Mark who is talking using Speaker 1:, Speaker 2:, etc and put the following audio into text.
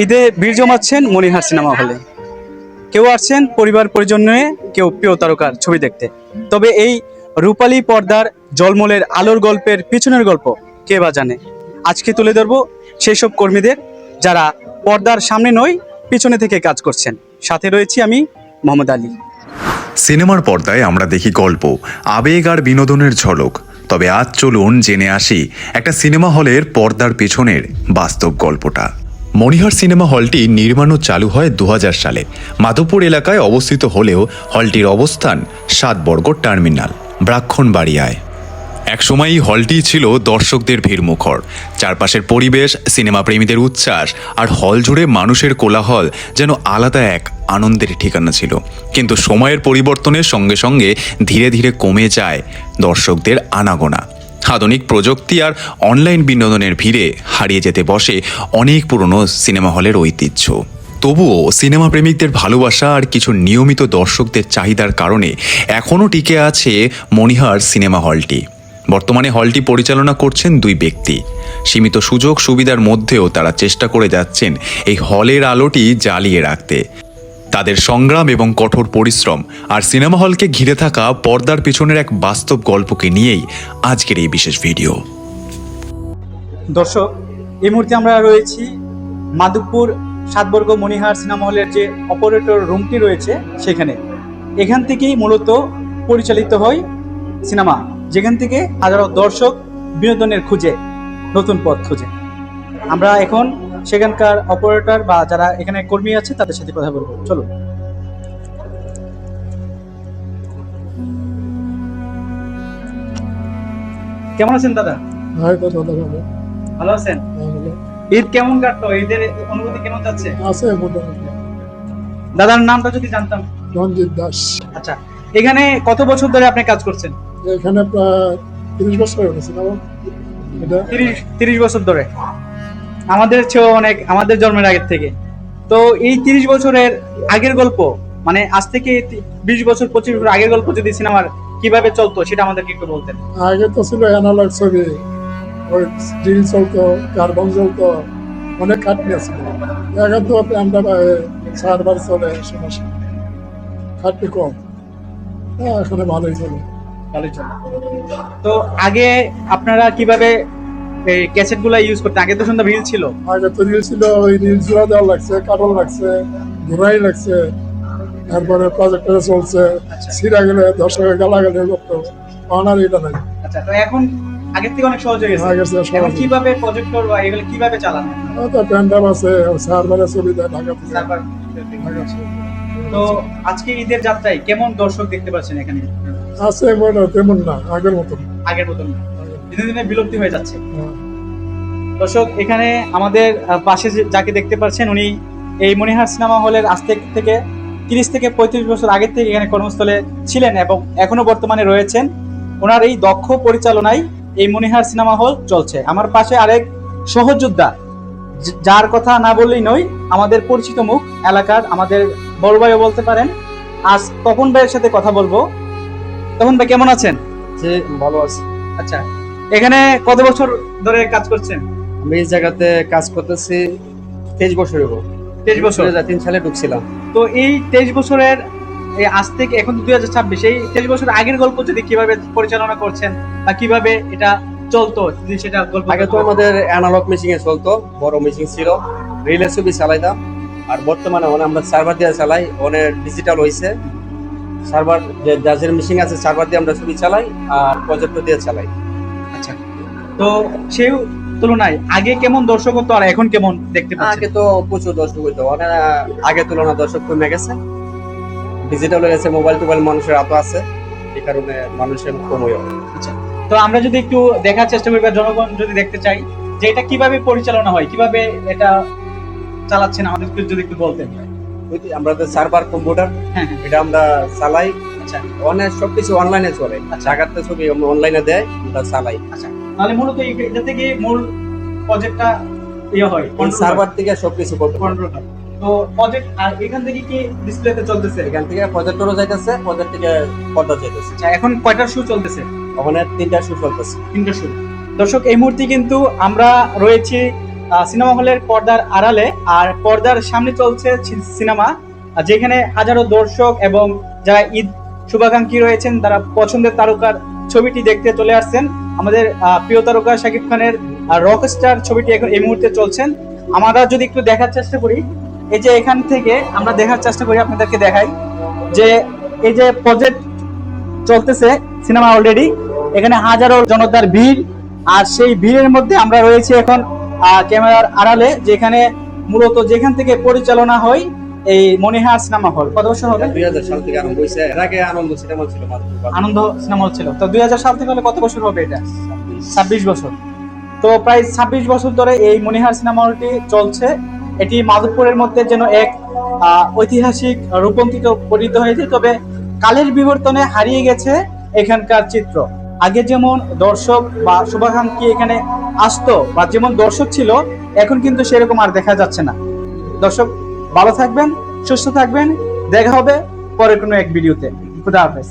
Speaker 1: ঈদে ভিড় জমাচ্ছেন মনিহার সিনেমা হলে। কেউ আসছেন পরিবার পরিজন নিয়ে, কেউ প্রিয় তারকার ছবি দেখতে। তবে এই রূপালী পর্দার জলমলের আলোর গল্পের পিছনের গল্প কে বা জানে। আজকে তুলে ধরবো সেই সব কর্মীদের যারা পর্দার সামনে নয়, পিছনে থেকে কাজ করছেন। সাথে রয়েছি আমি, মোহাম্মদ আলী।
Speaker 2: সিনেমার পর্দায় আমরা দেখি গল্প, আবেগ আর বিনোদনের ঝলক। তবে আজ চলুন জেনে আসি একটা সিনেমা হলের পর্দার পেছনের বাস্তব গল্পটা। মনিহার সিনেমা হলটি নির্মাণও চালু হয় 2000 সালে। মাধবপুর এলাকায় অবস্থিত হলেও হলটির অবস্থান 7 বর্গ টার্মিনাল, ব্রাহ্মণবাড়িয়ায়। একসময় এই হলটি ছিল দর্শকদের ভিড়মুখর। চারপাশের পরিবেশ, সিনেমা প্রেমীদের উচ্ছ্বাস আর হল জুড়ে মানুষের কোলাহল যেন আলাদা এক আনন্দের ঠিকানা ছিল। কিন্তু সময়ের পরিবর্তনের সঙ্গে সঙ্গে ধীরে ধীরে কমে যায় দর্শকদের আনাগোনা। আধুনিক প্রযুক্তি আর অনলাইন বিনোদনের ভিড়ে হারিয়ে যেতে বসে অনেক পুরনো সিনেমা হলের ঐতিহ্য। তবুও সিনেমা প্রেমিকদের ভালোবাসা আর কিছু নিয়মিত দর্শকদের চাহিদার কারণে এখনও টিকে আছে মনিহার সিনেমা হলটি। বর্তমানে হলটি পরিচালনা করছেন 2 ব্যক্তি। সীমিত সুযোগ সুবিধার মধ্যেও তারা চেষ্টা করে যাচ্ছেন এই হলের আলোটি জ্বালিয়ে রাখতে। তাদের সংগ্রাম এবং কঠোর পরিশ্রম আর সিনেমা হলকে ঘিরে থাকা পর্দার পিছনের এক বাস্তব গল্পকে নিয়েই আজকের এই বিশেষ ভিডিও।
Speaker 1: দর্শক, এই মুহূর্তে আমরা রয়েছি মাধবপুর 7 বর্গ মনিহার সিনেমা হলের যে অপারেটর রুমটি রয়েছে সেখানে। এখান থেকেই মূলত পরিচালিত হয় সিনেমা, যেখান থেকে হাজারো দর্শক বিনোদনের খুঁজে নতুন পথ খুঁজে। আমরা এখন সেখানকার অপারেটর বা যারা এখানে কর্মী আছে তাদের সাথে কথা বলবো। চলো। কেমন আছেন দাদা? ভালো আছেন? ঈদ কেমন কাটলো? ঈদের অনুভূতি কেমন যাচ্ছে? দাদার নামটা যদি জানতাম।
Speaker 3: রঞ্জিত দাস।
Speaker 1: আচ্ছা, এখানে কত বছর ধরে আপনি কাজ করছেন?
Speaker 3: এখানে প্রায় 30 বছর হয়ে গেছে।
Speaker 1: 30 বছর ধরে। আমাদের চেয়েও অনেক, আমাদের জন্মের আগের থেকে। তো এই 30 বছরের আগের গল্প, মানে আজ থেকে 20 বছর 25 বছর আগের গল্প যদি সিনেমার কিভাবে চলতো সেটা আমাদেরকে একটু বলতেন।
Speaker 3: আগে তো ছিল অ্যানালগ ছবি, ওই স্টিল চলতো, কার্বন চলতো, অনেক খাটনি ছিল। এখন তো আমরা সার্ভার চলে, সমস্যা খাটনি কম। এখানে ভালোই চলে।
Speaker 1: তো আগে আপনারা কিভাবে এই ক্যাসেট গুলা ইউজ করতেন? আগে তো শুনতাম রিল ছিল।
Speaker 3: আগে তো রিল ছিল, ওই রিল জোড়া দেওয়া লাগছে, কাটল লাগছে, ঘোরাই লাগছে, তারপরে প্রজেক্টরে চলছে, সিরা গেলে দর্শকের গালাগালি করতো। আর এটা নাই।
Speaker 1: আচ্ছা, তো এখন আগের থেকে অনেক সহজ হয়ে গেছে। এখন কিভাবে প্রজেক্টর বা এগুলো কিভাবে চালান?
Speaker 3: প্যান্ডাম আছে, সার্ভারের সুবিধা, ঢাকা
Speaker 1: সার্ভার। তো আজকে ঈদের যাত্রায় কেমন দর্শক দেখতে পাচ্ছেন এখানে?
Speaker 3: আছে তেমন না, আগের মতন।
Speaker 1: আগের মতন দিনে দিনে বিলুপ্তি হয়ে যাচ্ছে। দর্শক, এখানে আমাদের পাশে যাকে দেখতে পাচ্ছেন উনি এই মনিহার সিনেমা হলের আজ থেকে 30 থেকে 35 বছর আগের থেকে এখানে কর্মস্থলে ছিলেন এবং এখনো বর্তমানে রয়েছেন। ওনার এই দক্ষ পরিচালনায় এই মনিহার সিনেমা হল চলছে। আমার পাশে আরেক সহযোদ্ধা, যার কথা না বললেই নয়, আমাদের পরিচিত মুখ, এলাকার আমাদের বড় ভাইও বলতে পারেন। আজ তপন ভাইয়ের সাথে কথা বলবো। তপন ভাই কেমন আছেন?
Speaker 4: জি, ভালো আছি।
Speaker 1: আচ্ছা, এখানে কত বছর ধরে কাজ করছেন?
Speaker 4: আমি এই জায়গাতে কাজ করতেছি 23 বছর হলো।
Speaker 1: 23 বছর।
Speaker 4: 2003 সালে ঢুকছিলাম।
Speaker 1: তো এই 23 বছরের এই আজ থেকে এখন তো 2026, এই 23 বছর আগের গল্প যদি কিভাবে পরিচালনা করছেন বা কিভাবে এটা চলতো যদি সেটা গল্প।
Speaker 4: আগে তো আমাদের অ্যানালগ মেশিং এ চলতো, বড় মেশিং ছিল, রিলে ছবি চালাইতাম। আর বর্তমানে আমরা সার্ভার দিয়ে চালাই, অনেক ডিজিটাল হয়েছে। সার্ভার যে যাদের মেশিং আছে, সার্ভার দিয়ে আমরা ছবি চালাই আর প্রজেক্টর দিয়ে চালাই।
Speaker 1: আচ্ছা, তো সেই তুলনায় আগে কেমন দর্শক হতো আর এখন কেমন দেখতে পাচ্ছেন?
Speaker 4: আগে তো প্রচুর দর্শক হইতো, অনেক আগে তুলনায় দর্শক কমে গেছে। ডিজিটাল হয়ে গেছে, মোবাইল টোবাইল মানুষের হাতে আছে, এই কারণে মানুষের কম হয়ে গেছে।
Speaker 1: আচ্ছা, তো আমরা যদি একটু দেখার চেষ্টা করি বা জনগণ যদি দেখতে চাই যে এটা কিভাবে পরিচালনা হয়, কিভাবে এটা চালাচ্ছেন, আমাদেরকে যদি একটু বলতেন।
Speaker 4: আমরা তো সার্ভার কম্পিউটার, এটা আমরা চালাই।
Speaker 1: আচ্ছা,
Speaker 4: অনেক সবকিছু অনলাইনে চলে। ঢাকাতে ছবি অনলাইনে দেয়, আমরা চালাই।
Speaker 1: আচ্ছা, তাহলে মূলত এটা থেকে মূল প্রজেক্টটা হয়,
Speaker 4: সার্ভার থেকে সবকিছু
Speaker 1: কন্ট্রোল হয়। তো প্রজেক্ট আর এখান থেকে কি ডিসপ্লেতে চলতেছে?
Speaker 4: এখান থেকে প্রজেক্টরও যাইতেছে, প্রজেক্ট থেকে পর্দা যাইতেছে।
Speaker 1: আচ্ছা, এখন কয়টার শো চলতেছে?
Speaker 4: ওখানে 3টা শো চলতেছে।
Speaker 1: 3টা শো। দর্শক, এই মুহূর্তে কিন্তু আমরা রয়েছি সিনেমা হলের পর্দার আড়ালে, আর পর্দার সামনে চলছে সিনেমা, যেখানে হাজারো দর্শক এবং যারা ঈদ শুভাকাঙ্ক্ষী রয়েছেন তারা পছন্দের তারকার ছবিটি দেখতে চলে আসছেন। আমাদের প্রিয় তারকা শাকিব খানের রকস্টার ছবিটি এখন এই মুহূর্তে চলছেন। আমরা যদি একটু দেখার চেষ্টা করি, এই যে এখান থেকে আমরা দেখার চেষ্টা করি, আপনাদেরকে দেখাই যে এই যে প্রজেক্ট চলতেছে সিনেমা অলরেডি, এখানে হাজারো জনতার ভিড়, আর সেই ভিড়ের মধ্যে আমরা রয়েছি এখন ক্যামেরার আড়ালে, যেখানে মূলত যেখান থেকে পরিচালনা হয় এই মনিহার সিনেমা হল। কত বছর হবে?
Speaker 4: 2000 সাল থেকে আরম্ভ হয়েছে। এর আগে আনন্দ সিনেমা ছিল মাত্র।
Speaker 1: আনন্দ সিনেমা হল ছিল, তো 2000 সাল থেকে হলে কত বছর হবে এটা? 26 বছর। তো প্রায় 26 বছর ধরে এই মনিহার সিনেমা হলটি চলছে। এটি মাধবপুরের মধ্যে যেন এক ঐতিহাসিক রূপান্তরিত পরিণত হয়েছে, তবে কালের বিবর্তনে হারিয়ে গেছে এখানকার চিত্র। আগে যেমন দর্শক বা শুভাকাঙ্ক্ষী এখানে আসতো বা যেমন দর্শক ছিল, এখন কিন্তু সেরকম আর দেখা যাচ্ছে না। দর্শক ভালো থাকবেন, সুস্থ থাকবেন, দেখা হবে পরের কোনো এক ভিডিওতে। খুদা হাফেজ।